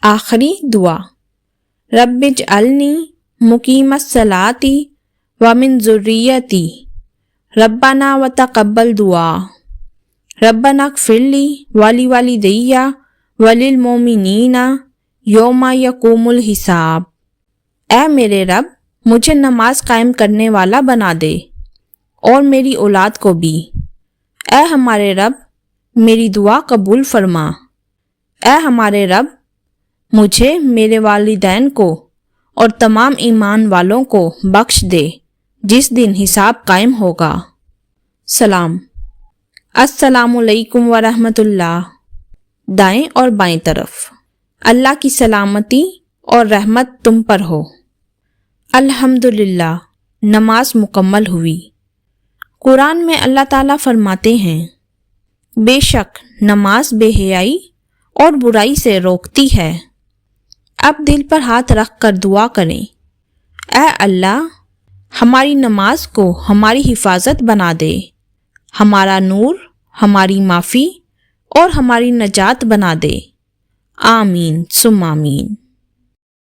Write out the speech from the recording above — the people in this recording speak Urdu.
آخری دعا، رب اجعلنی مقیم الصلاۃ ومن ذریتی ربنا وتقبل دعا، ربنا اغفر لی ولوالدی وللمؤمنین یوم یقوم الحساب۔ اے میرے رب، مجھے نماز قائم کرنے والا بنا دے اور میری اولاد کو بھی۔ اے ہمارے رب، میری دعا قبول فرما۔ اے ہمارے رب، مجھے، میرے والدین کو اور تمام ایمان والوں کو بخش دے جس دن حساب قائم ہوگا۔ سلام۔ السلام علیکم ورحمۃ اللہ۔ دائیں اور بائیں طرف، اللہ کی سلامتی اور رحمت تم پر ہو۔ الحمدللہ، نماز مکمل ہوئی۔ قرآن میں اللہ تعالیٰ فرماتے ہیں، بے شک نماز بے حیائی اور برائی سے روکتی ہے۔ اب دل پر ہاتھ رکھ کر دعا کریں، اے اللہ، ہماری نماز کو ہماری حفاظت بنا دے، ہمارا نور، ہماری معافی اور ہماری نجات بنا دے۔ آمین ثم آمین۔